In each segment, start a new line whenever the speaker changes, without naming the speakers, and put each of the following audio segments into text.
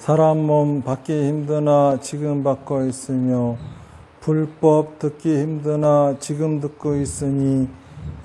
사람 몸 받기 힘드나 지금 받고 있으며 불법 듣기 힘드나 지금 듣고 있으니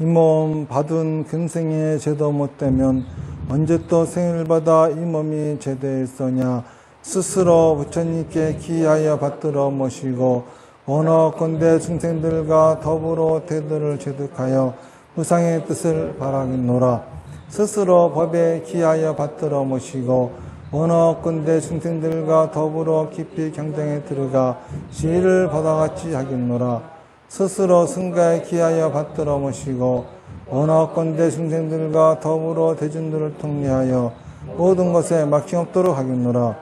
이 몸 받은 근생에 제도 못되면 언제 또 생을 받아 이 몸이 제대했으냐. 스스로 부처님께 기하여 받들어 모시고 원하건대 중생들과 더불어 대도를 제득하여 무상의 뜻을 바라겠노라. 스스로 법에 기하여 받들어 모시고 원하건대 중생들과 더불어 깊이 경쟁에 들어가 지혜를 받아같이 하겠노라. 스스로 승가에 기하여 받들어 모시고 원하건대 중생들과 더불어 대중들을 통례하여 모든 것에 막힘없도록 하겠노라.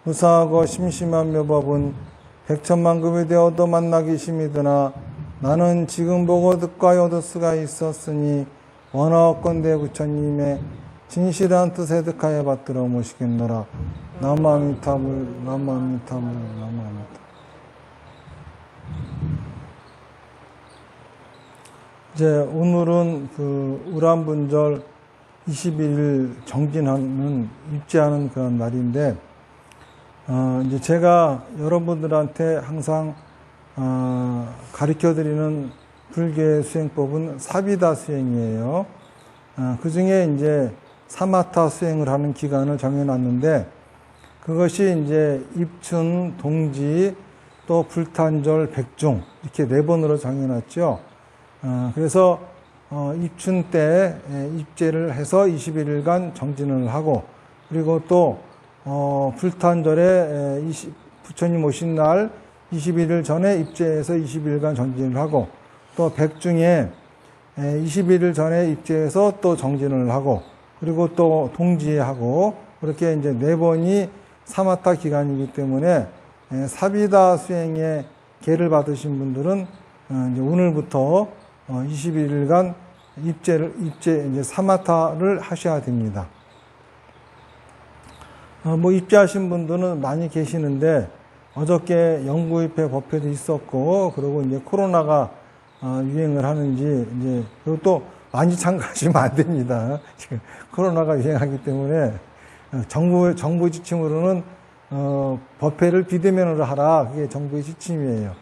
무사하고 심심한 묘법은 백천만급이 되어도 만나기 심이드나 나는 지금 보고 듣고 얻을 수가 있었으니 원하건대 부처님의 진실한 뜻에 득하여 받들어 모시겠노라. 남아미타불 남아미타불 남아미타. 이제 오늘은 그 우람분절 21일 정진하는 입제하는 그런 날인데 이제 제가 여러분들한테 항상 가르쳐드리는 불교의 수행법은 사비다 수행이에요. 그 중에 이제 사마타 수행을 하는 기간을 정해놨는데 그것이 이제 입춘, 동지, 또 불탄절, 백중 이렇게 4번으로 정해놨죠. 그래서 입춘 때 입제를 해서 21일간 정진을 하고 그리고 또 불탄절에 부처님 오신 날 21일 전에 입제해서 20일간 정진을 하고 또 백중에 21일 전에 입제해서 또 정진을 하고 그리고 또 동지하고 그렇게 이제 4번이 사마타 기간이기 때문에 사비다 수행에 계를 받으신 분들은 이제 오늘부터 21일간 입제 이제 사마타를 하셔야 됩니다. 뭐 입제하신 분들은 많이 계시는데 어저께 영구입회 법회도 있었고 그리고 이제 코로나가 유행을 하는지 이제 그리고 또 많이 참가하시면 안 됩니다. 지금 코로나가 유행하기 때문에 정부 지침으로는 법회를 비대면으로 하라. 그게 정부의 지침이에요.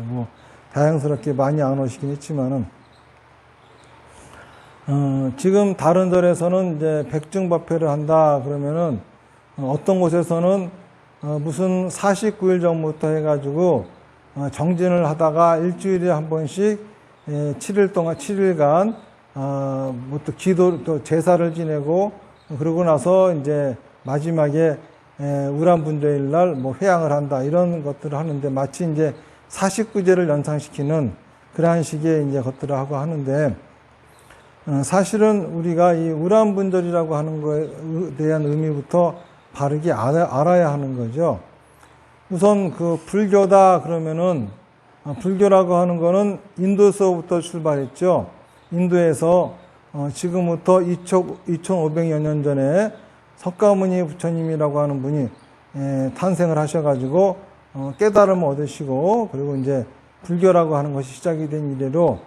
뭐 다양스럽게 많이 안 오시긴 했지만은 지금 다른 절에서는 이제 백중 법회를 한다 그러면은 어떤 곳에서는 무슨 49일 전부터 해가지고 정진을 하다가 일주일에 한 번씩 7일 동안 7일간 뭐 또 기도 또 제사를 지내고 그러고 나서 이제 마지막에 우람분조일 날 뭐 회양을 한다 이런 것들을 하는데 마치 이제 49제를 연상시키는 그러한 식의 이제 것들을 하고 하는데 사실은 우리가 이 우람분절이라고 하는 거에 대한 의미부터 바르게 알아야 하는 거죠. 우선 그 불교다 그러면은 불교라고 하는 거는 인도에서부터 출발했죠. 인도에서 지금부터 2500여 년 전에 석가모니 부처님이라고 하는 분이 탄생을 하셔가지고 깨달음을 얻으시고 그리고 이제 불교라고 하는 것이 시작이 된 이래로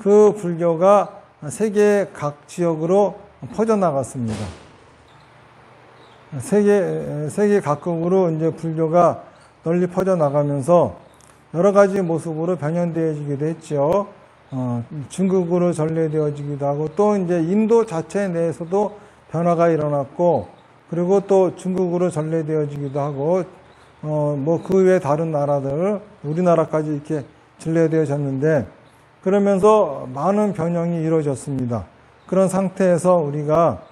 그 불교가 세계 각 지역으로 퍼져나갔습니다. 세계 각국으로 이제 불교가 널리 퍼져나가면서 여러 가지 모습으로 변현되어지기도 했죠. 중국으로 전래되어지기도 하고 또 이제 인도 자체 내에서도 변화가 일어났고 그리고 또 중국으로 전래되어지기도 하고 뭐 그 외 다른 나라들 우리나라까지 이렇게 전래되어졌는데 그러면서 많은 변형이 이루어졌습니다. 그런 상태에서 우리가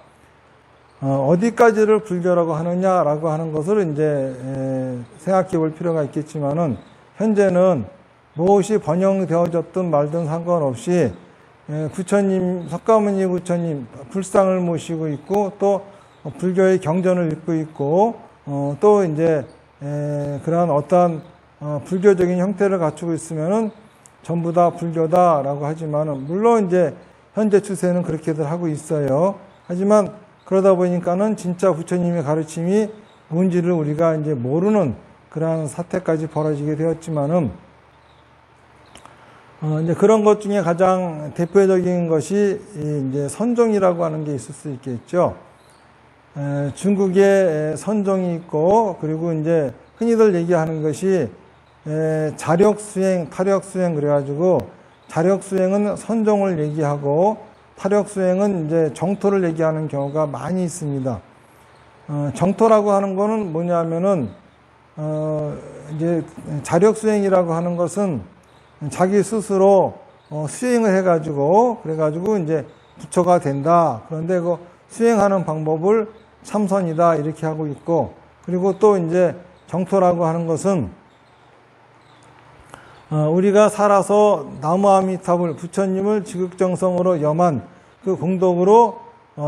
어디까지를 불교라고 하느냐라고 하는 것을 이제 생각해 볼 필요가 있겠지만은 현재는 무엇이 번영되어졌든 말든 상관없이 부처님, 석가모니 부처님 불상을 모시고 있고 또 불교의 경전을 읽고 있고 또 이제 그러한 어떠한 불교적인 형태를 갖추고 있으면은 전부 다 불교다라고 하지만은 물론 이제 현재 추세는 그렇게들 하고 있어요. 하지만 그러다 보니까는 진짜 부처님의 가르침이 뭔지를 우리가 이제 모르는 그러한 사태까지 벌어지게 되었지만은 이제 그런 것 중에 가장 대표적인 것이 이제 선종이라고 하는 게 있을 수 있겠죠. 중국에 선종이 있고, 그리고 이제 흔히들 얘기하는 것이 자력수행, 타력수행 그래가지고, 자력수행은 선종을 얘기하고, 타력수행은 이제 정토를 얘기하는 경우가 많이 있습니다. 정토라고 하는 거는 뭐냐면은, 이제 자력수행이라고 하는 것은 자기 스스로 수행을 해가지고, 그래가지고 이제 부처가 된다. 그런데 그 수행하는 방법을 참선이다. 이렇게 하고 있고, 그리고 또 이제 정토라고 하는 것은 우리가 살아서 나무아미탑을 부처님을 지극정성으로 염한 그 공덕으로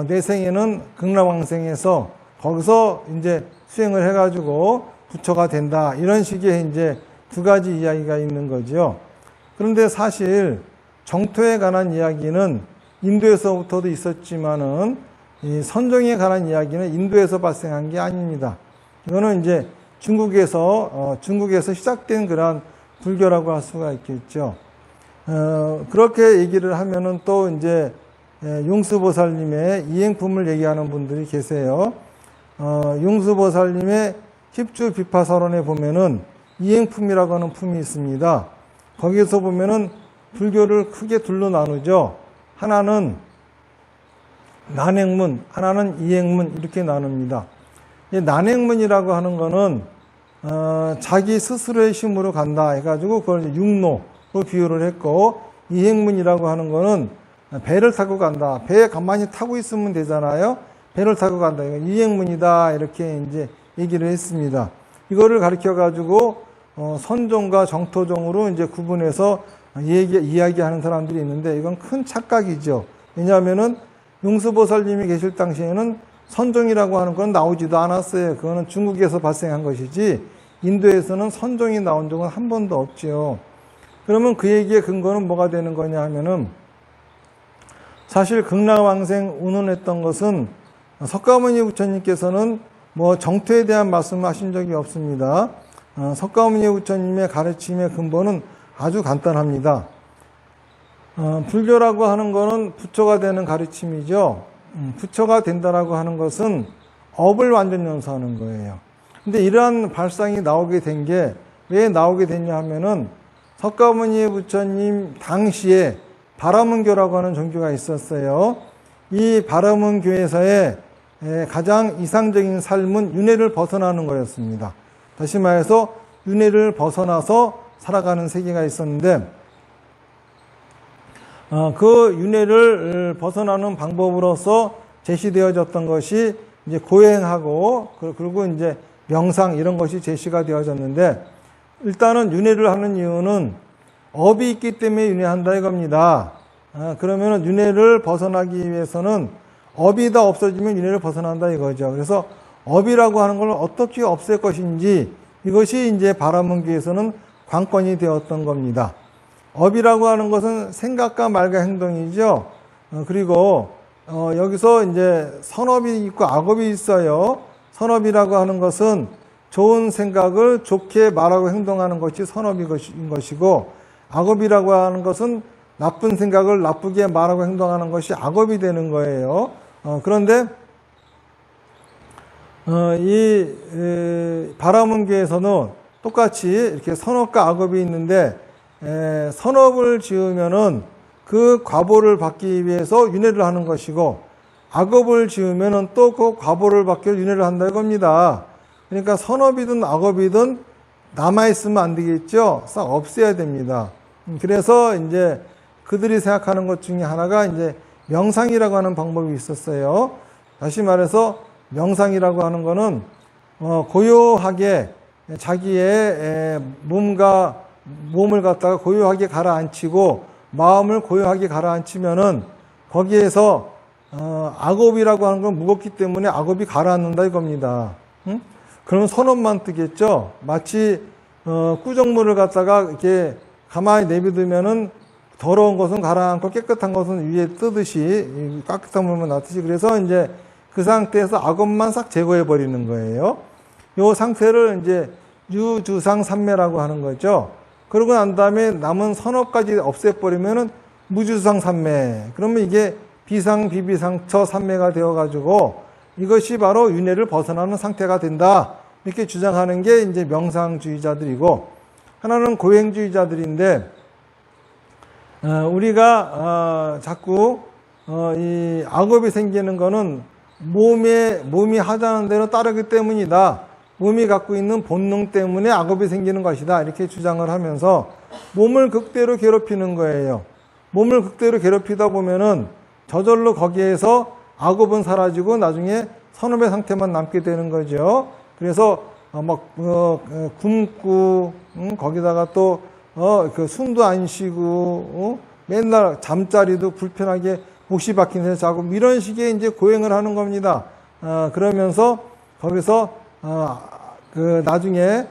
내생에는 극락왕생에서 거기서 이제 수행을 해가지고 부처가 된다. 이런 식의 이제 두 가지 이야기가 있는 거죠. 그런데 사실 정토에 관한 이야기는 인도에서부터도 있었지만은 이 선종에 관한 이야기는 인도에서 발생한 게 아닙니다. 이거는 이제 중국에서 시작된 그런 불교라고 할 수가 있겠죠. 그렇게 얘기를 하면은 또 이제 용수보살님의 이행품을 얘기하는 분들이 계세요. 용수보살님의 십주비파사론에 보면은 이행품이라고 하는 품이 있습니다. 거기에서 보면은 불교를 크게 둘로 나누죠. 하나는 난행문, 하나는 이행문 이렇게 나눕니다. 이 난행문이라고 하는 거는 자기 스스로의 힘으로 간다 해가지고 그걸 육로로 비유를 했고, 이행문이라고 하는 거는 배를 타고 간다. 배에 가만히 타고 있으면 되잖아요. 배를 타고 간다. 이행문이다. 이렇게 이제 얘기를 했습니다. 이거를 가르쳐 가지고 선종과 정토종으로 이제 구분해서 이야기하는 사람들이 있는데, 이건 큰 착각이죠. 왜냐하면은 용수보살님이 계실 당시에는 선종이라고 하는 건 나오지도 않았어요. 그거는 중국에서 발생한 것이지 인도에서는 선종이 나온 적은 한 번도 없죠. 그러면 그 얘기의 근거는 뭐가 되는 거냐 하면은, 사실 극락왕생 운운했던 것은 석가모니 부처님께서는 뭐 정토에 대한 말씀을 하신 적이 없습니다. 석가모니 부처님의 가르침의 근본은 아주 간단합니다. 불교라고 하는 거는 부처가 되는 가르침이죠. 부처가 된다라고 하는 것은 업을 완전 연소하는 거예요. 근데 이러한 발상이 나오게 된 게 왜 나오게 됐냐 하면은, 석가모니 부처님 당시에 바라문교라고 하는 종교가 있었어요. 이 바라문교에서의 가장 이상적인 삶은 윤회를 벗어나는 거였습니다. 다시 말해서 윤회를 벗어나서 살아가는 세계가 있었는데, 그 윤회를 벗어나는 방법으로서 제시되어졌던 것이 이제 고행하고, 그리고 이제 명상 이런 것이 제시가 되어졌는데, 일단은 윤회를 하는 이유는 업이 있기 때문에 윤회한다 이겁니다. 그러면은 윤회를 벗어나기 위해서는 업이 다 없어지면 윤회를 벗어난다 이거죠. 그래서 업이라고 하는 걸 어떻게 없앨 것인지, 이것이 이제 바라문교에서는 관건이 되었던 겁니다. 업이라고 하는 것은 생각과 말과 행동이죠. 그리고 여기서 이제 선업이 있고 악업이 있어요. 선업이라고 하는 것은 좋은 생각을 좋게 말하고 행동하는 것이 선업인 것이고, 악업이라고 하는 것은 나쁜 생각을 나쁘게 말하고 행동하는 것이 악업이 되는 거예요. 그런데 이 바라문교에서는 똑같이 이렇게 선업과 악업이 있는데, 선업을 지으면은 그 과보를 받기 위해서 윤회를 하는 것이고, 악업을 지으면은 또 그 과보를 받기 위해서 윤회를 한다 이겁니다. 그러니까 선업이든 악업이든 남아있으면 안 되겠죠. 싹 없애야 됩니다. 그래서 이제 그들이 생각하는 것 중에 하나가 이제 명상이라고 하는 방법이 있었어요. 다시 말해서 명상이라고 하는 거는 고요하게 자기의 몸을 갖다가 고요하게 가라앉히고 마음을 고요하게 가라앉히면은 거기에서 악업이라고 하는 건 무겁기 때문에 악업이 가라앉는다 이겁니다. 응? 그러면 선업만 뜨겠죠. 마치 꾸정물을 갖다가 이렇게 가만히 내비두면은 더러운 것은 가라앉고 깨끗한 것은 위에 뜨듯이, 깨끗한 물만 놔두듯이, 그래서 이제 그 상태에서 악업만 싹 제거해 버리는 거예요. 이 상태를 이제 유주상삼매라고 하는 거죠. 그러고 난 다음에 남은 선업까지 없애버리면은 무주상삼매. 그러면 이게 비상, 비비상처 삼매가 되어가지고 이것이 바로 윤회를 벗어나는 상태가 된다. 이렇게 주장하는 게 이제 명상주의자들이고, 하나는 고행주의자들인데, 우리가 자꾸 이 악업이 생기는 거는 몸이 하자는 대로 따르기 때문이다. 몸이 갖고 있는 본능 때문에 악업이 생기는 것이다. 이렇게 주장을 하면서 몸을 극대로 괴롭히는 거예요. 몸을 극대로 괴롭히다 보면은 저절로 거기에서 악업은 사라지고 나중에 선업의 상태만 남게 되는 거죠. 그래서 굶고 거기다가 또 그 숨도 안 쉬고 맨날 잠자리도 불편하게 몫이 박힌 데서 자고 이런 식의 이제 고행을 하는 겁니다. 그러면서 거기서 그 나중에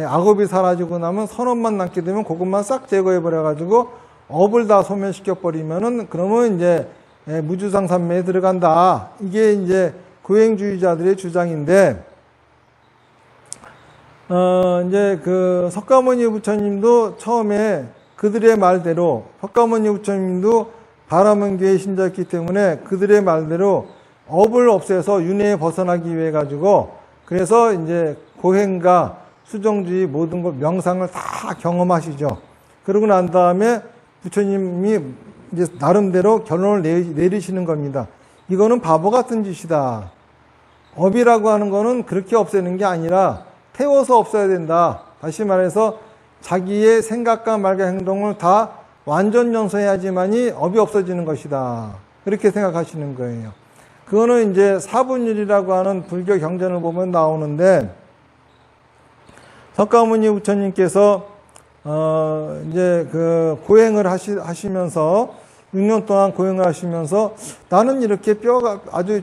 악업이 사라지고 나면 선업만 남게 되면 그것만 싹 제거해 버려 가지고 업을 다 소멸시켜 버리면은 그러면 이제 무주상산매에 들어간다. 이게 이제 고행주의자들의 주장인데, 이제 그 석가모니 부처님도 처음에 그들의 말대로, 석가모니 부처님도 바라문교의 신자였기 때문에 그들의 말대로 업을 없애서 윤회에 벗어나기 위해 가지고, 그래서 이제 고행과 수정주의 모든 것 명상을 다 경험하시죠. 그러고 난 다음에 부처님이 이제 나름대로 결론을 내리시는 겁니다. 이거는 바보 같은 짓이다. 업이라고 하는 거는 그렇게 없애는 게 아니라 태워서 없어야 된다. 다시 말해서 자기의 생각과 말과 행동을 다 완전 연소해야지만이 업이 없어지는 것이다. 그렇게 생각하시는 거예요. 그거는 이제 사분율이라고 하는 불교 경전을 보면 나오는데, 석가모니 부처님께서 이제 그 고행을 하시면서 6년 동안 고행을 하시면서 나는 이렇게 뼈가 아주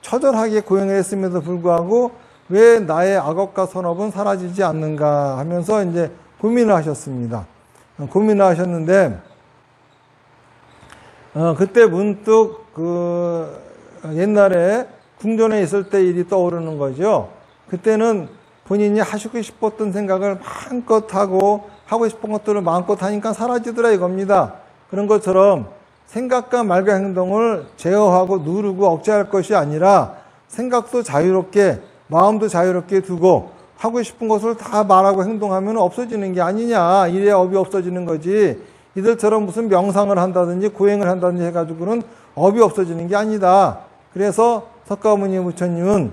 처절하게 고행을 했음에도 불구하고 왜 나의 악업과 선업은 사라지지 않는가 하면서 이제 고민을 하셨습니다. 고민을 하셨는데, 그때 문득 그 옛날에 궁전에 있을 때 일이 떠오르는 거죠. 그때는 본인이 하시고 싶었던 생각을 마음껏 하고 싶은 것들을 마음껏 하니까 사라지더라 이겁니다. 그런 것처럼 생각과 말과 행동을 제어하고 누르고 억제할 것이 아니라 생각도 자유롭게, 마음도 자유롭게 두고 하고 싶은 것을 다 말하고 행동하면 없어지는 게 아니냐. 이래야 업이 없어지는 거지. 이들처럼 무슨 명상을 한다든지 고행을 한다든지 해가지고는 업이 없어지는 게 아니다. 그래서 석가모니 부처님은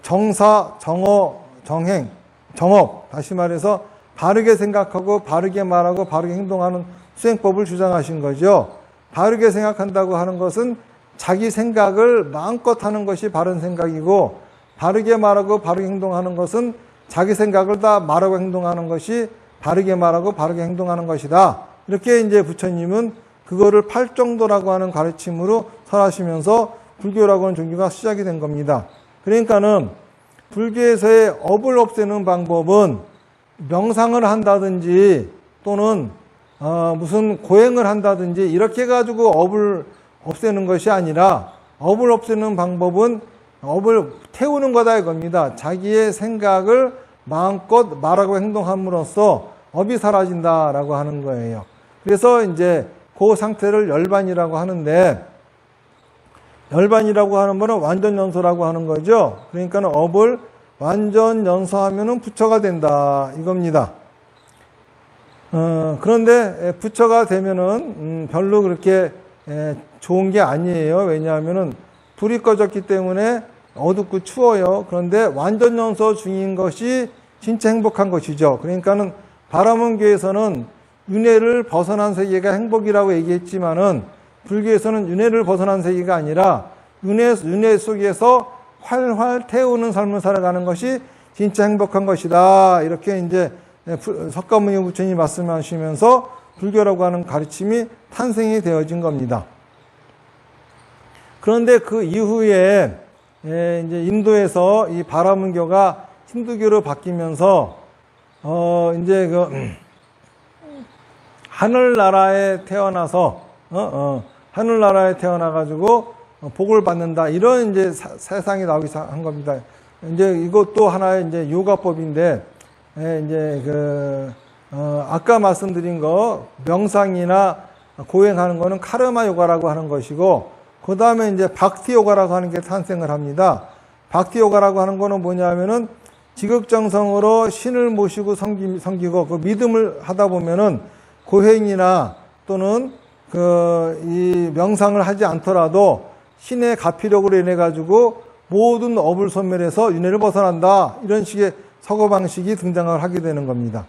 정사, 정어, 정행, 정업, 다시 말해서 바르게 생각하고 바르게 말하고 바르게 행동하는 수행법을 주장하신 거죠. 바르게 생각한다고 하는 것은 자기 생각을 마음껏 하는 것이 바른 생각이고, 바르게 말하고 바르게 행동하는 것은 자기 생각을 다 말하고 행동하는 것이 바르게 말하고 바르게 행동하는 것이다. 이렇게 이제 부처님은 그거를 팔정도라고 하는 가르침으로 설하시면서 불교라고 하는 종교가 시작이 된 겁니다. 그러니까는 불교에서의 업을 없애는 방법은 명상을 한다든지 또는 무슨 고행을 한다든지 이렇게 해가지고 업을 없애는 것이 아니라, 업을 없애는 방법은 업을 태우는 거다 이겁니다. 자기의 생각을 마음껏 말하고 행동함으로써 업이 사라진다라고 하는 거예요. 그래서 이제 그 상태를 열반이라고 하는데, 열반이라고 하는 거는 완전 연소라고 하는 거죠. 그러니까 업을 완전 연소하면은 부처가 된다 이겁니다. 그런데 부처가 되면은 별로 그렇게 좋은 게 아니에요. 왜냐하면은 불이 꺼졌기 때문에 어둡고 추워요. 그런데 완전 연소 중인 것이 진짜 행복한 것이죠. 그러니까는 바라문교에서는 윤회를 벗어난 세계가 행복이라고 얘기했지만은 불교에서는 윤회를 벗어난 세계가 아니라 윤회 속에서 활활 태우는 삶을 살아가는 것이 진짜 행복한 것이다. 이렇게 이제 석가모니 부처님이 말씀하시면서 불교라고 하는 가르침이 탄생이 되어진 겁니다. 그런데 그 이후에 이제 인도에서 이 바라문교가 힌두교로 바뀌면서 이제 그 하늘나라에 태어나서 하늘나라에 태어나가지고 복을 받는다, 이런 이제 세상이 나오기 시작한 겁니다. 이제 이것도 하나의 이제 요가법인데, 이제 아까 말씀드린 거 명상이나 고행하는 거는 카르마 요가라고 하는 것이고, 그 다음에 이제 박티 요가라고 하는 게 탄생을 합니다. 박티요가라고 하는 거는 뭐냐면은 지극정성으로 신을 모시고 섬기고 그 믿음을 하다 보면은 고행이나 또는 이 명상을 하지 않더라도 신의 가피력으로 인해 가지고 모든 업을 소멸해서 윤회를 벗어난다. 이런 식의 사고방식이 등장을 하게 되는 겁니다.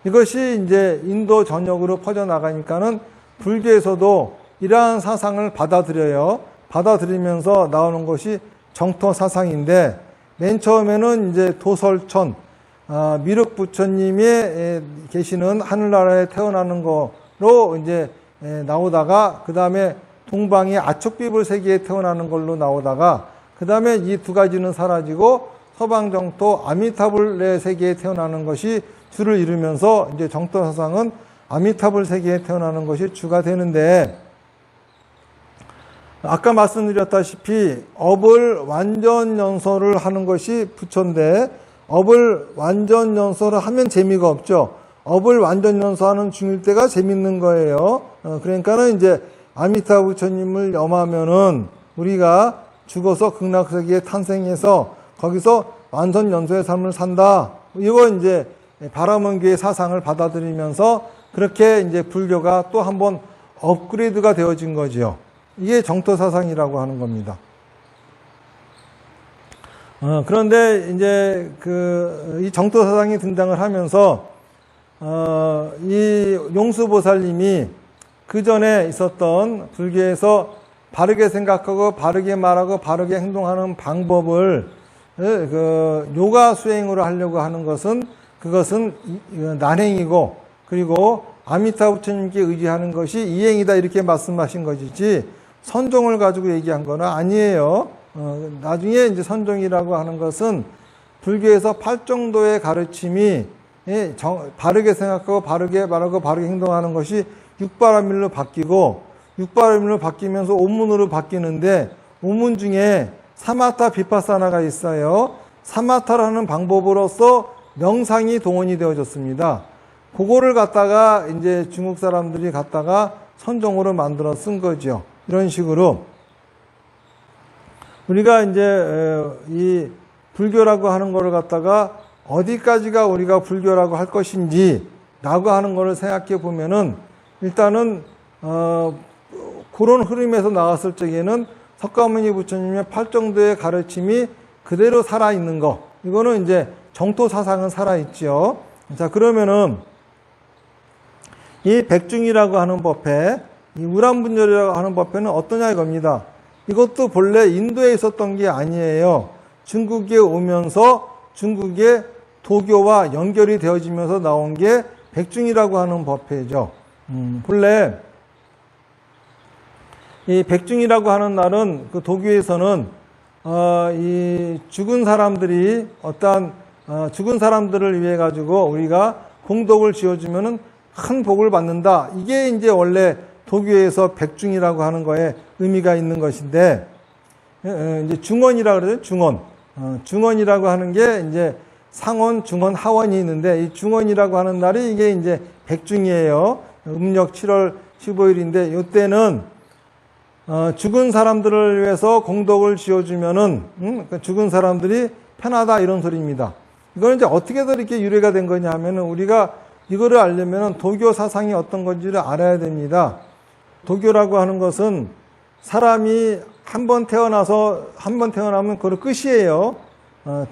이것이 이제 인도 전역으로 퍼져나가니까는 불교에서도 이러한 사상을 받아들여요. 받아들이면서 나오는 것이 정토 사상인데, 맨 처음에는 이제 도설천, 미륵 부처님이 계시는 하늘나라에 태어나는 거로 이제 나오다가, 그 다음에 동방의 아촉비불 세계에 태어나는 걸로 나오다가, 그 다음에 이 두 가지는 사라지고 서방 정토 아미타불의 세계에 태어나는 것이 주를 이루면서 이제 정토 사상은 아미타불 세계에 태어나는 것이 주가 되는데, 아까 말씀드렸다시피 업을 완전연소를 하는 것이 부처인데, 업을 완전연소를 하면 재미가 없죠. 업을 완전연소하는 중일 때가 재밌는 거예요. 그러니까는 이제 아미타 부처님을 염하면은 우리가 죽어서 극락세계에 탄생해서 거기서 완전연소의 삶을 산다. 이거 이제 바라문교의 사상을 받아들이면서 그렇게 이제 불교가 또 한번 업그레이드가 되어진 거죠. 이게 정토 사상이라고 하는 겁니다. 그런데 이제 이 정토 사상이 등장을 하면서 이 용수보살님이 그 전에 있었던 불교에서 바르게 생각하고 바르게 말하고 바르게 행동하는 방법을 요가 수행으로 하려고 하는 것은 그것은 난행이고, 그리고 아미타 부처님께 의지하는 것이 이행이다, 이렇게 말씀하신 것이지 선종을 가지고 얘기한 건 아니에요. 나중에 이제 선종이라고 하는 것은 불교에서 팔정도의 가르침이 바르게 생각하고 바르게 말하고 바르게 행동하는 것이 육바라밀로 바뀌고, 육바라밀로 바뀌면서 오문으로 바뀌는데, 오문 중에 사마타 비파사나가 있어요. 사마타라는 방법으로서 명상이 동원이 되어졌습니다. 그거를 갖다가 이제 중국 사람들이 갖다가 선종으로 만들어 쓴 거죠. 이런 식으로 우리가 이제 이 불교라고 하는 거를 갖다가 어디까지가 우리가 불교라고 할 것인지 라고 하는 거를 생각해 보면은, 일단은 그런 흐름에서 나왔을 적에는 석가모니 부처님의 팔정도의 가르침이 그대로 살아있는 거, 이거는 이제 정토 사상은 살아있죠. 자, 그러면은 이 백중이라고 하는 법회, 이 우람분열이라고 하는 법회는 어떠냐 이겁니다. 이것도 본래 인도에 있었던 게 아니에요. 중국에 오면서 중국의 도교와 연결이 되어지면서 나온 게 백중이라고 하는 법회죠. 본래 이 백중이라고 하는 날은 그 도교에서는 이 죽은 사람들이 죽은 사람들을 위해 가지고 우리가 공덕을 지어주면은 큰 복을 받는다. 이게 이제 원래 도교에서 백중이라고 하는 거에 의미가 있는 것인데, 이제 중원이라고 그러죠. 중원. 중원이라고 하는 게 이제 상원, 중원, 하원이 있는데, 이 중원이라고 하는 날이 이게 이제 백중이에요. 음력 7월 15일인데, 이때는 죽은 사람들을 위해서 공덕을 지어주면은 죽은 사람들이 편하다, 이런 소리입니다. 이거는 이제 어떻게 더 이렇게 유래가 된 거냐 하면은, 우리가 이거를 알려면은 도교 사상이 어떤 건지를 알아야 됩니다. 도교라고 하는 것은 사람이 한 번 태어나면 그거 끝이에요.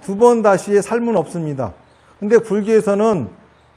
두 번 다시의 삶은 없습니다. 근데 불교에서는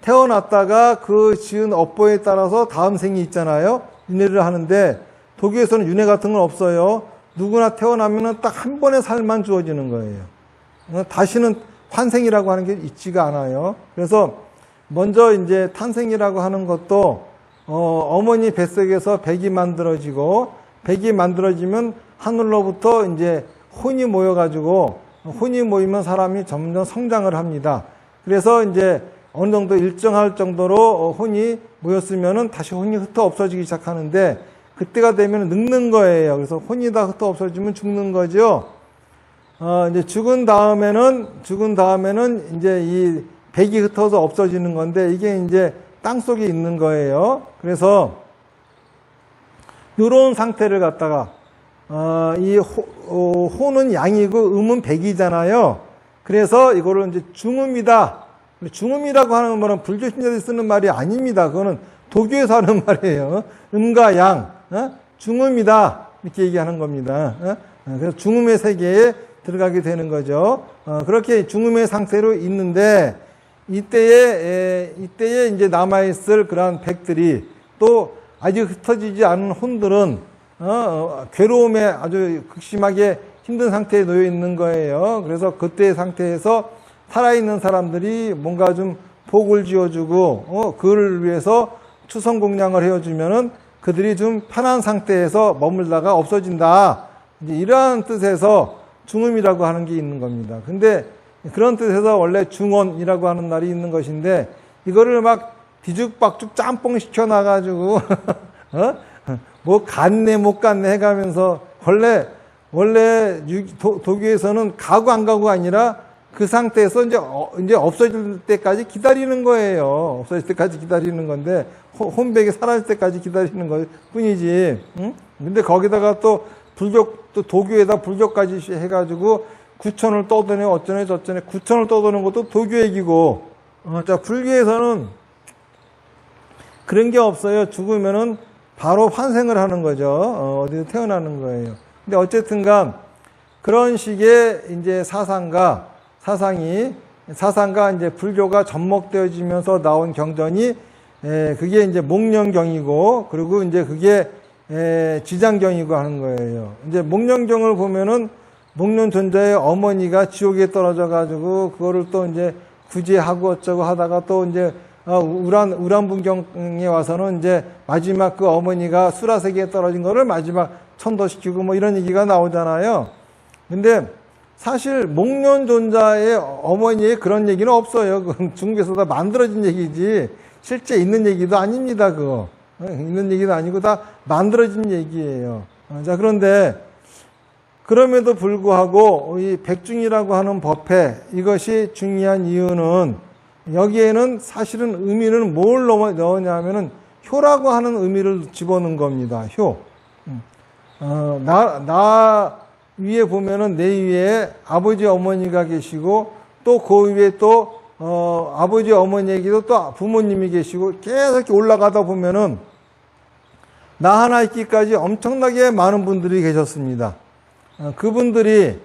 태어났다가 그 지은 업보에 따라서 다음 생이 있잖아요. 윤회를 하는데, 도교에서는 윤회 같은 건 없어요. 누구나 태어나면은 딱 한 번의 삶만 주어지는 거예요. 다시는 환생이라고 하는 게 있지가 않아요. 그래서 먼저 이제 탄생이라고 하는 것도 어머니 뱃속에서 백이 만들어지고, 백이 만들어지면 하늘로부터 이제 혼이 모여가지고, 혼이 모이면 사람이 점점 성장을 합니다. 그래서 이제 어느 정도 일정할 정도로 혼이 모였으면은 다시 혼이 흩어 없어지기 시작하는데, 그때가 되면 늙는 거예요. 그래서 혼이 다 흩어 없어지면 죽는 거죠. 이제 죽은 다음에는 이제 이 백이 흩어서 없어지는 건데, 이게 이제 땅 속에 있는 거예요. 그래서 이런 상태를 갖다가 이 호는 양이고 음은 백이잖아요. 그래서 이거를 이제 중음이다. 중음이라고 하는 말은 불교 신자들이 쓰는 말이 아닙니다. 그거는 도교에서 하는 말이에요. 음과 양, 중음이다. 이렇게 얘기하는 겁니다. 그래서 중음의 세계에 들어가게 되는 거죠. 그렇게 중음의 상태로 있는데, 이때에 이제 남아있을 그러한 백들이 또 아직 흩어지지 않은 혼들은, 괴로움에 아주 극심하게 힘든 상태에 놓여 있는 거예요. 그래서 그때의 상태에서 살아있는 사람들이 뭔가 좀 복을 지어주고, 그를 위해서 추성공양을 해주면은 그들이 좀 편한 상태에서 머물다가 없어진다. 이제 이러한 뜻에서 중음이라고 하는 게 있는 겁니다. 근데 그런 뜻에서 원래 중언이라고 하는 날이 있는 것인데, 이거를 막 뒤죽박죽 짬뽕 시켜놔가지고, 뭐 갔네, 못 갔네 해가면서, 원래 도교에서는 가고 안 가고가 아니라 그 상태에서 이제 없어질 때까지 기다리는 거예요. 없어질 때까지 기다리는 건데, 혼백이 사라질 때까지 기다리는 것 뿐이지. 응? 근데 거기다가 또 도교에다 불교까지 해가지고 구천을 떠드네, 어쩌네, 저쩌네, 구천을 떠드는 것도 도교 얘기고, 자, 불교에서는 그런 게 없어요. 죽으면은 바로 환생을 하는 거죠. 어디서 태어나는 거예요. 근데 어쨌든간 그런 식의 이제 사상과 이제 불교가 접목되어지면서 나온 경전이 그게 이제 목련경이고, 그리고 이제 그게 지장경이고 하는 거예요. 이제 목련경을 보면은 목련존자의 어머니가 지옥에 떨어져 가지고 그거를 또 이제 구제하고 어쩌고 하다가 또 이제 우란분경에 와서는 이제 마지막 그 어머니가 수라세계에 떨어진 거를 마지막 천도시키고 뭐 이런 얘기가 나오잖아요. 근데 사실 목련존자의 어머니의 그런 얘기는 없어요. 그건 중국에서 다 만들어진 얘기지 실제 있는 얘기도 아닙니다. 그거 있는 얘기도 아니고 다 만들어진 얘기예요. 자, 그런데 그럼에도 불구하고 이 백중이라고 하는 법회, 이것이 중요한 이유는 여기에는 사실은 의미는 뭘 넣었냐면은 효라고 하는 의미를 집어넣은 겁니다. 효. 나 위에 보면은 내 위에 아버지 어머니가 계시고, 또 그 위에 또 아버지 어머니에게도 또 부모님이 계시고, 계속 이렇게 올라가다 보면은 나 하나 있기까지 엄청나게 많은 분들이 계셨습니다. 그분들이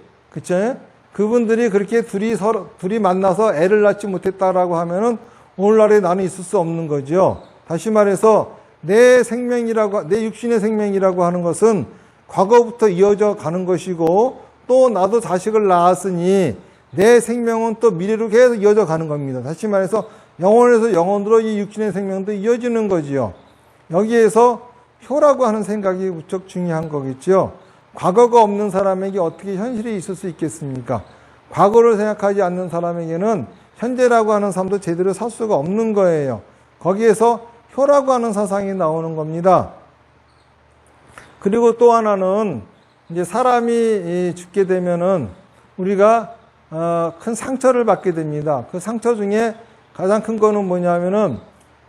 그렇게 둘이 만나서 애를 낳지 못했다라고 하면은 오늘날에 나는 있을 수 없는 거죠. 다시 말해서 내 육신의 생명이라고 하는 것은 과거부터 이어져 가는 것이고, 또 나도 자식을 낳았으니 내 생명은 또 미래로 계속 이어져 가는 겁니다. 다시 말해서 영혼에서 영혼으로 이 육신의 생명도 이어지는 거지요. 여기에서 효라고 하는 생각이 무척 중요한 거겠죠. 과거가 없는 사람에게 어떻게 현실이 있을 수 있겠습니까? 과거를 생각하지 않는 사람에게는 현재라고 하는 삶도 제대로 살 수가 없는 거예요. 거기에서 효라고 하는 사상이 나오는 겁니다. 그리고 또 하나는 이제 사람이 죽게 되면은 우리가 큰 상처를 받게 됩니다. 그 상처 중에 가장 큰 거는 뭐냐면은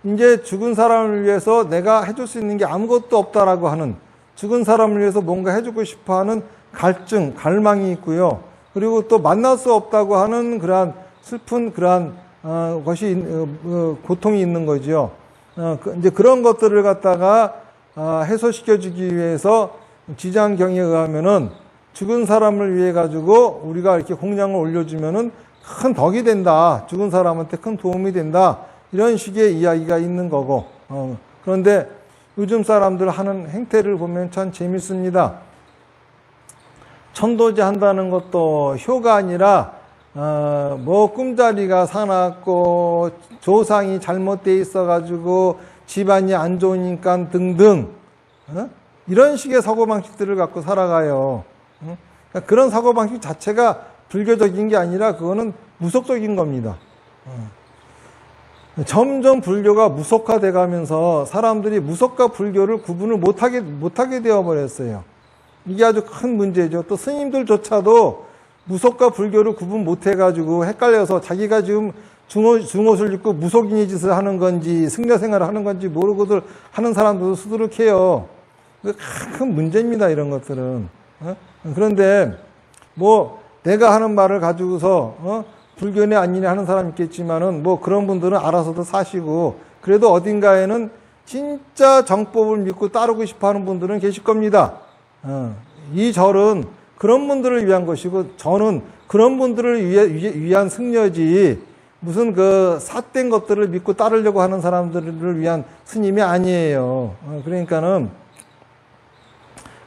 이제 죽은 사람을 위해서 내가 해줄 수 있는 게 아무것도 없다라고 하는, 죽은 사람을 위해서 뭔가 해주고 싶어 하는 갈증, 갈망이 있고요. 그리고 또 만날 수 없다고 하는 그러한 슬픈 그러한 고통이 있는 거죠. 이제 그런 것들을 갖다가 해소시켜주기 위해서 지장경에 의하면은 죽은 사람을 위해 가지고 우리가 이렇게 공양을 올려주면은 큰 덕이 된다. 죽은 사람한테 큰 도움이 된다. 이런 식의 이야기가 있는 거고. 그런데 요즘 사람들 하는 행태를 보면 참 재밌습니다. 천도제 한다는 것도 효가 아니라 뭐 꿈자리가 사납고 조상이 잘못되어 있어가지고 집안이 안 좋으니까 등등 이런 식의 사고방식들을 갖고 살아가요. 그러니까 그런 사고방식 자체가 불교적인 게 아니라 그거는 무속적인 겁니다. 점점 불교가 무속화돼 가면서 사람들이 무속과 불교를 구분을 못하게 되어버렸어요. 이게 아주 큰 문제죠. 또 스님들조차도 무속과 불교를 구분 못해가지고 헷갈려서 자기가 지금 중옷을 입고 무속인의 짓을 하는 건지 승려생활을 하는 건지 모르고들 하는 사람들도 수두룩해요. 큰 문제입니다. 이런 것들은. 그런데 뭐 내가 하는 말을 가지고서 불교네 아니네 하는 사람 있겠지만은 뭐 그런 분들은 알아서도 사시고, 그래도 어딘가에는 진짜 정법을 믿고 따르고 싶어 하는 분들은 계실 겁니다. 이 절은 그런 분들을 위한 것이고, 저는 그런 분들을 위한 승려지, 무슨 그 삿된 것들을 믿고 따르려고 하는 사람들을 위한 스님이 아니에요. 그러니까는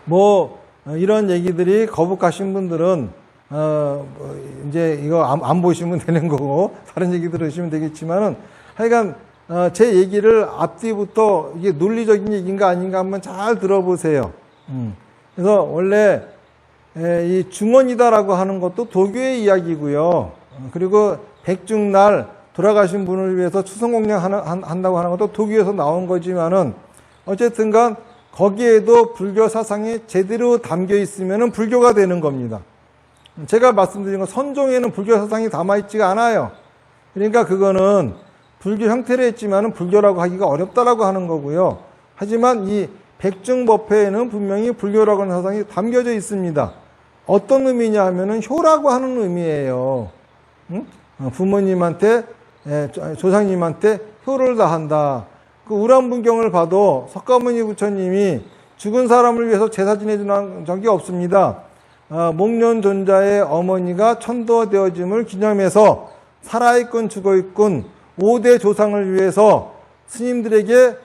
뭐 이런 얘기들이 거북하신 분들은 이제 이거 안 보시면 되는 거고 다른 얘기 들으시면 되겠지만은, 하여간 제 얘기를 앞뒤부터 이게 논리적인 얘기인가 아닌가 한번 잘 들어보세요. 그래서 원래 이 중언이다라고 하는 것도 도교의 이야기고요. 그리고 백중날 돌아가신 분을 위해서 추성공양 한다고 하는 것도 도교에서 나온 거지만은, 어쨌든간 거기에도 불교 사상이 제대로 담겨 있으면은 불교가 되는 겁니다. 제가 말씀드린 건 선종에는 불교 사상이 담아있지가 않아요. 그러니까 그거는 불교 형태로 했지만은 불교라고 하기가 어렵다라고 하는 거고요. 하지만 이 백중법회에는 분명히 불교라고 하는 사상이 담겨져 있습니다. 어떤 의미냐 하면은 효라고 하는 의미예요. 부모님한테, 조상님한테 효를 다한다. 그 우람분경을 봐도 석가모니 부처님이 죽은 사람을 위해서 제사 지내준 적이 없습니다. 목련존자의 어머니가 천도되어짐을 기념해서 살아있건 죽어있건 5대 조상을 위해서 스님들에게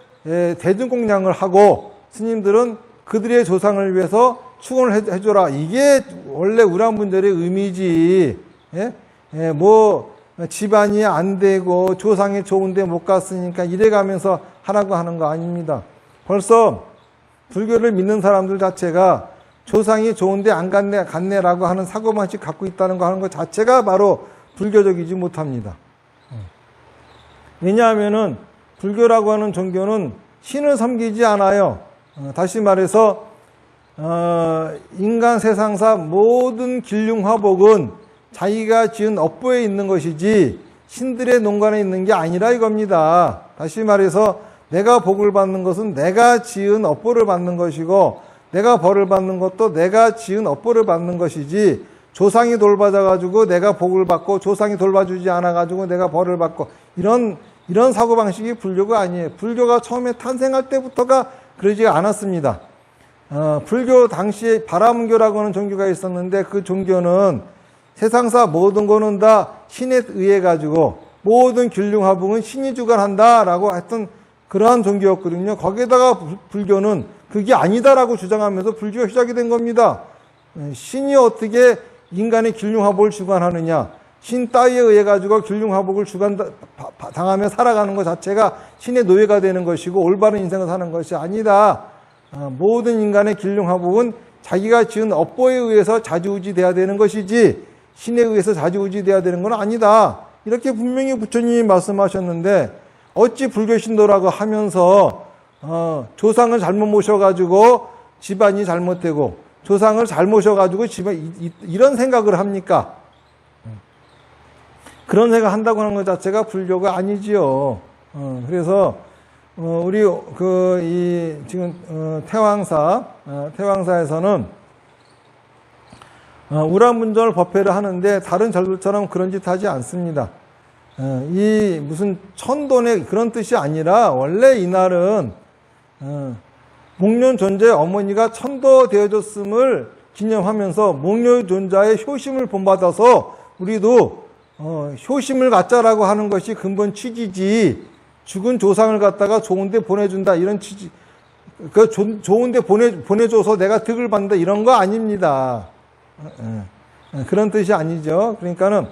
대중공양을 하고, 스님들은 그들의 조상을 위해서 축원을 해줘라. 이게 원래 우람분절의 의미지. 뭐 집안이 안 되고 조상이 좋은데 못 갔으니까 이래가면서 하라고 하는 거 아닙니다. 벌써 불교를 믿는 사람들 자체가 조상이 좋은데 안 갔네라고 하는 사고방식 갖고 있다는 거 하는 것 자체가 바로 불교적이지 못합니다. 왜냐하면은 불교라고 하는 종교는 신을 섬기지 않아요. 다시 말해서 인간 세상사 모든 길흉화복은 자기가 지은 업보에 있는 것이지 신들의 농간에 있는 게 아니라 이겁니다. 다시 말해서 내가 복을 받는 것은 내가 지은 업보를 받는 것이고, 내가 벌을 받는 것도 내가 지은 업보를 받는 것이지, 조상이 돌봐줘가지고 내가 복을 받고 조상이 돌봐주지 않아가지고 내가 벌을 받고, 이런 사고방식이 불교가 아니에요. 불교가 처음에 탄생할 때부터가 그러지 않았습니다. 불교 당시에 바라문교라고 하는 종교가 있었는데, 그 종교는 세상사 모든 거는 다 신에 의해 가지고 모든 균융화복은 신이 주관한다라고 했던 그러한 종교였거든요. 거기에다가 불교는 그게 아니다라고 주장하면서 불교가 시작이 된 겁니다. 신이 어떻게 인간의 균융화복을 주관하느냐, 신 따위에 의해 가지고 균융화복을 당하며 살아가는 것 자체가 신의 노예가 되는 것이고 올바른 인생을 사는 것이 아니다. 모든 인간의 균융화복은 자기가 지은 업보에 의해서 좌지우지돼야 되는 것이지 신에 의해서 좌지우지돼야 되는 건 아니다. 이렇게 분명히 부처님이 말씀하셨는데, 어찌 불교 신도라고 하면서 조상을 잘못 모셔가지고 집안이 잘못되고 조상을 잘 모셔가지고 집안 이런 생각을 합니까? 그런 생각 한다고 하는 것 자체가 불교가 아니지요. 그래서 우리 지금 태왕사에서는 우람분절 법회를 하는데 다른 절들처럼 그런 짓 하지 않습니다. 이 무슨 천돈의 그런 뜻이 아니라, 원래 이날은 목련존자의 어머니가 천도되어졌음을 기념하면서 목련존자의 효심을 본받아서 우리도 효심을 갖자라고 하는 것이 근본 취지지, 죽은 조상을 갖다가 좋은데 보내준다 이런 취지, 그 좋은데 보내줘서 내가 득을 받는다 이런 거 아닙니다. 그런 뜻이 아니죠. 그러니까는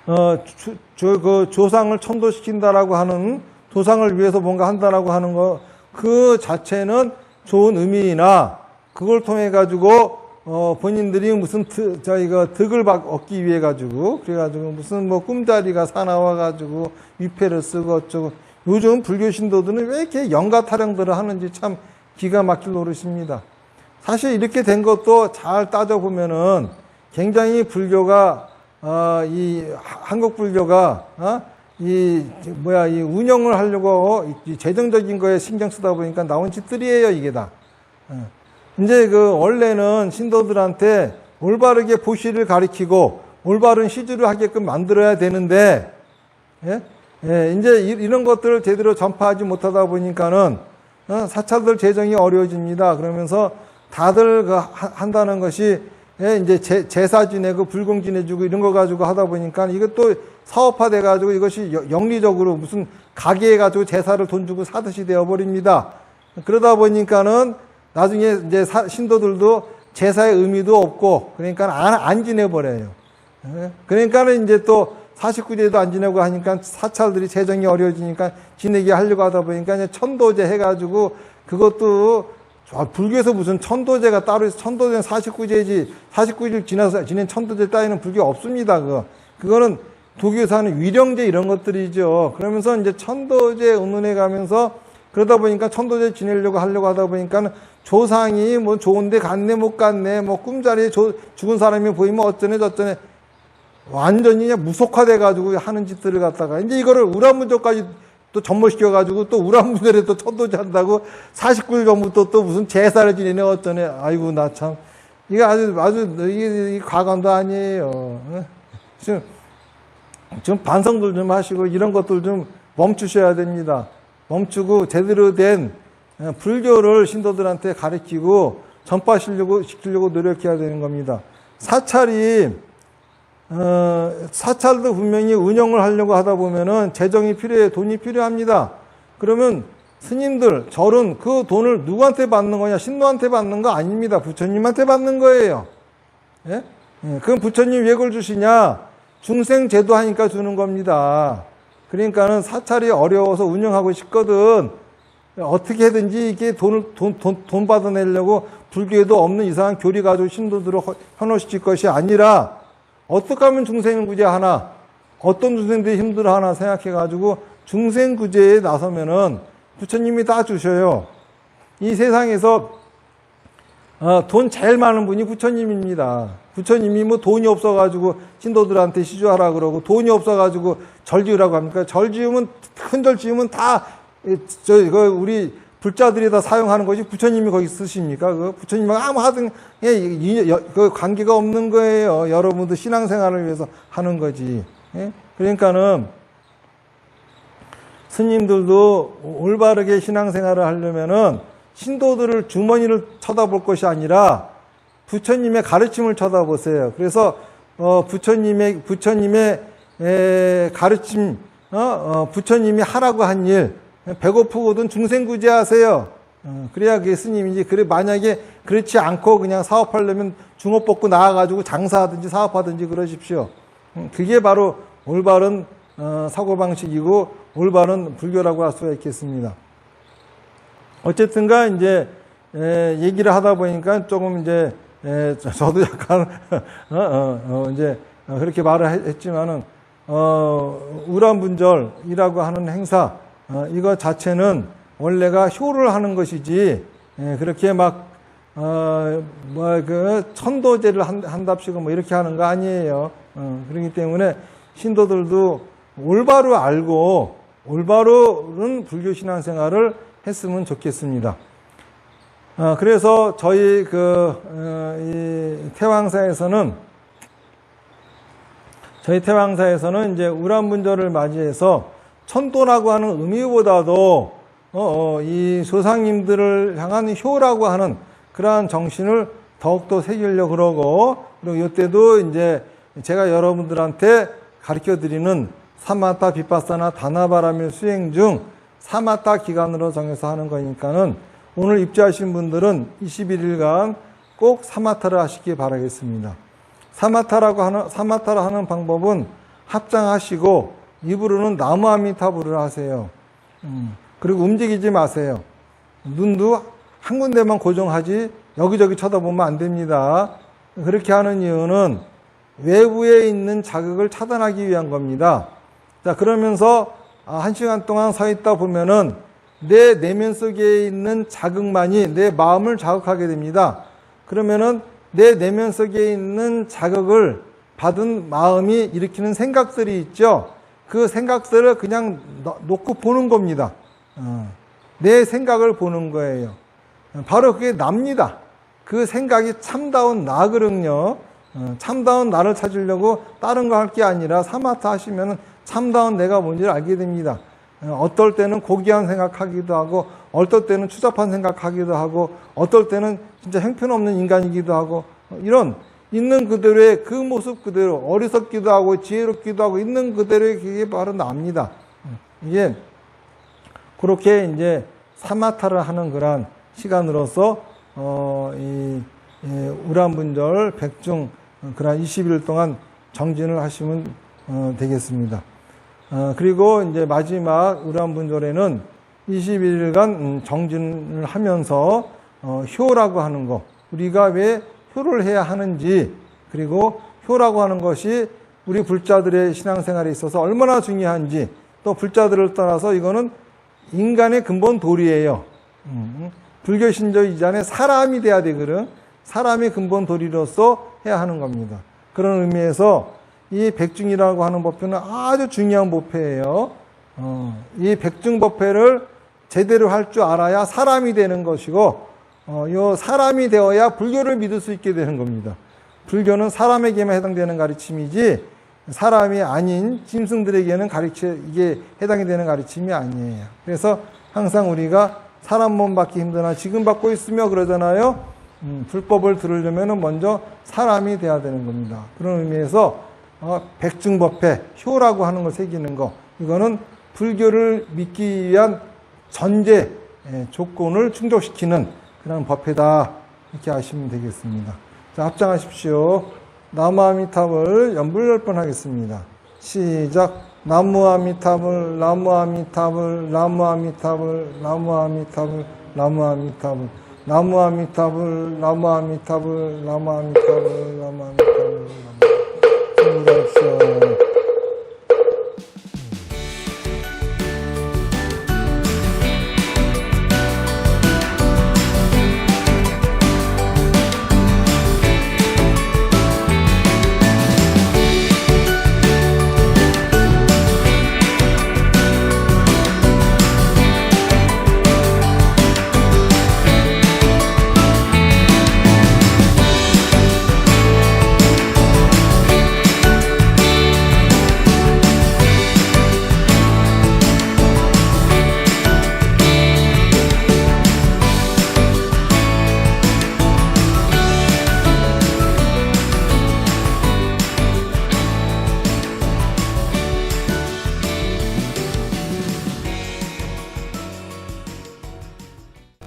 그 조상을 천도시킨다라고 하는, 조상을 위해서 뭔가 한다라고 하는 거 그 자체는 좋은 의미이나, 그걸 통해 가지고 본인들이 무슨 득을 얻기 위해 가지고 그래가지고 무슨 뭐 꿈자리가 사나워 가지고 위패를 쓰고 어쩌고, 요즘 불교 신도들은 왜 이렇게 영가 타령들을 하는지 참 기가 막힐 노릇입니다. 사실 이렇게 된 것도 잘 따져보면은 굉장히 불교가, 이 한국 불교가, 이 운영을 하려고 이 재정적인 거에 신경 쓰다 보니까 나온 짓들이에요, 이게 다. 이제 그 원래는 신도들한테 올바르게 보시를 가리키고 올바른 시주를 하게끔 만들어야 되는데, 예? 예, 이제 이런 것들을 제대로 전파하지 못하다 보니까는 사찰들 재정이 어려워집니다. 그러면서 다들 한다는 것이, 예, 이제 제사 지내고 불공 지내주고 이런 거 가지고 하다 보니까 이것도 사업화 돼가지고 이것이 영리적으로 무슨 가게 해가지고 제사를 돈 주고 사듯이 되어버립니다. 그러다 보니까는 나중에 이제 신도들도 제사의 의미도 없고 그러니까 안 지내버려요. 예? 그러니까는 이제 또 49제도 안 지내고 하니까 사찰들이 재정이 어려워지니까 지내게 하려고 하다 보니까 이제 천도제 해가지고 그것도 불교에서 무슨 천도제가 따로 있어. 천도제는 49제지 49일 지나서 지낸 천도제 따위는 불교 없습니다. 그거는 도교에서 하는 위령제 이런 것들이죠. 그러면서 이제 천도제 의논해 가면서 그러다 보니까 천도제 지내려고 하려고 하다 보니까 조상이 뭐 좋은데 갔네 못 갔네 뭐 꿈자리에 죽은 사람이 보이면 어쩌네 저쩌네 완전히 그냥 무속화돼 가지고 하는 짓들을 갖다가 이제 이거를 우라문조까지 또 접목시켜 가지고 또 우라문절에 또 천도제 한다고 49일 전부터 또 무슨 제사를 지내네 어쩌네. 아이고 나 참 이게 아주 이게 과관도 아니에요. 지금 반성들 좀 하시고 이런 것들 좀 멈추셔야 됩니다. 멈추고 제대로 된 불교를 신도들한테 가르치고 전파시키려고 노력해야 되는 겁니다. 사찰도 분명히 운영을 하려고 하다 보면은 재정이 필요해, 돈이 필요합니다. 그러면 스님들, 절은 그 돈을 누구한테 받는 거냐? 신도한테 받는 거 아닙니다. 부처님한테 받는 거예요. 예? 그럼 부처님 왜 그걸 주시냐? 중생제도 하니까 주는 겁니다. 그러니까는 사찰이 어려워서 운영하고 싶거든. 어떻게든지 이게 돈 받아내려고 불교에도 없는 이상한 교리 가지고 신도들을 현혹시킬 것이 아니라 어떻게 하면 중생구제하나, 어떤 중생들이 힘들어하나 생각해가지고 중생구제에 나서면은 부처님이 다 주셔요. 이 세상에서 돈 제일 많은 분이 부처님입니다. 부처님이 뭐 돈이 없어가지고 신도들한테 시주하라 그러고 돈이 없어가지고 절 지으라고 합니까? 절 지으면, 큰 절 지으면 다, 우리 불자들이 다 사용하는 것이 부처님이 거기 쓰십니까? 부처님하고 아무 하등, 그 관계가 없는 거예요. 여러분도 신앙생활을 위해서 하는 거지. 예? 그러니까는 스님들도 올바르게 신앙생활을 하려면은 신도들을 주머니를 쳐다볼 것이 아니라 부처님의 가르침을 쳐다보세요. 그래서 부처님의 가르침, 부처님이 하라고 한 일, 배고프거든 중생구제하세요. 그래야 그게 스님이지. 그래 만약에 그렇지 않고 그냥 사업하려면 중업 벗고 나와가지고 장사하든지 사업하든지 그러십시오. 그게 바로 올바른 사고방식이고 올바른 불교라고 할 수가 있겠습니다. 어쨌든가 이제 얘기를 하다 보니까 조금 이제 저도 약간 이제 그렇게 말을 했지만은 우람분절이라고 하는 행사 이거 자체는 원래가 효를 하는 것이지 그렇게 막 천도제를 한답시고 뭐 이렇게 하는 거 아니에요. 그렇기 때문에 신도들도 올바로 알고 올바른 불교 신앙생활을 했으면 좋겠습니다. 그래서 저희 이 태왕사에서는 이제 우람분절을 맞이해서 천도라고 하는 의미보다도 이 조상님들을 향한 효라고 하는 그러한 정신을 더욱더 새기려고 그러고, 그리고 이때도 이제 제가 여러분들한테 가르쳐 드리는 사마타 비파사나 다나바라밀 수행 중 사마타 기간으로 정해서 하는 거니까는 오늘 입주하신 분들은 21일간 꼭 사마타를 하시기 바라겠습니다. 사마타를 하는 방법은 합장하시고 입으로는 나무아미타불을 하세요. 그리고 움직이지 마세요. 눈도 한 군데만 고정하지 여기저기 쳐다보면 안 됩니다. 그렇게 하는 이유는 외부에 있는 자극을 차단하기 위한 겁니다. 자, 그러면서 1시간 동안 서 있다 보면은 내 내면 속에 있는 자극만이 내 마음을 자극하게 됩니다. 그러면은 내 내면 속에 있는 자극을 받은 마음이 일으키는 생각들이 있죠. 그 생각들을 그냥 놓고 보는 겁니다. 내 생각을 보는 거예요. 바로 그게 납니다. 그 생각이 참다운 나거든요. 참다운 나를 찾으려고 다른 거 할 게 아니라 사마타 하시면은 참다운 내가 뭔지를 알게 됩니다. 어떨 때는 고귀한 생각하기도 하고, 어떨 때는 추잡한 생각하기도 하고, 어떨 때는 진짜 형편없는 인간이기도 하고, 이런 있는 그대로의 그 모습 그대로 어리석기도 하고 지혜롭기도 하고 있는 그대로의 그게 바로 납니다. 이게 그렇게 이제 사마타를 하는 그런 시간으로서 이 우람분절 백중 그런 20일 동안 정진을 하시면 되겠습니다. 그리고 이제 마지막 우람분절에는 21일간 정진을 하면서 효라고 하는 거, 우리가 왜 효를 해야 하는지, 그리고 효라고 하는 것이 우리 불자들의 신앙생활에 있어서 얼마나 중요한지, 또 불자들을 떠나서 이거는 인간의 근본 도리예요. 불교 신조 이전에 사람이 돼야 되거든. 사람의 근본 도리로서 해야 하는 겁니다. 그런 의미에서 이 백중이라고 하는 법회는 아주 중요한 법회예요. 이 백중법회를 제대로 할 줄 알아야 사람이 되는 것이고, 요 사람이 되어야 불교를 믿을 수 있게 되는 겁니다. 불교는 사람에게만 해당되는 가르침이지 사람이 아닌 짐승들에게는 이게 해당이 되는 가르침이 아니에요. 그래서 항상 우리가 사람 몸 받기 힘드나 지금 받고 있으며 그러잖아요. 불법을 들으려면 먼저 사람이 돼야 되는 겁니다. 그런 의미에서 백중법회, 효라고 하는 걸 새기는 거, 이거는 불교를 믿기 위한 전제 조건을 충족시키는 그런 법회다, 이렇게 아시면 되겠습니다. 자, 합장하십시오. 나무아미타불 연불 10번 하겠습니다. 시작. 나무아미타불, 나무아미타불, 나무아미타불, 나무아미타불, 나무아미타불, 나무아미타불, 나무아미타불, 나무아미타불, 나무아미타불.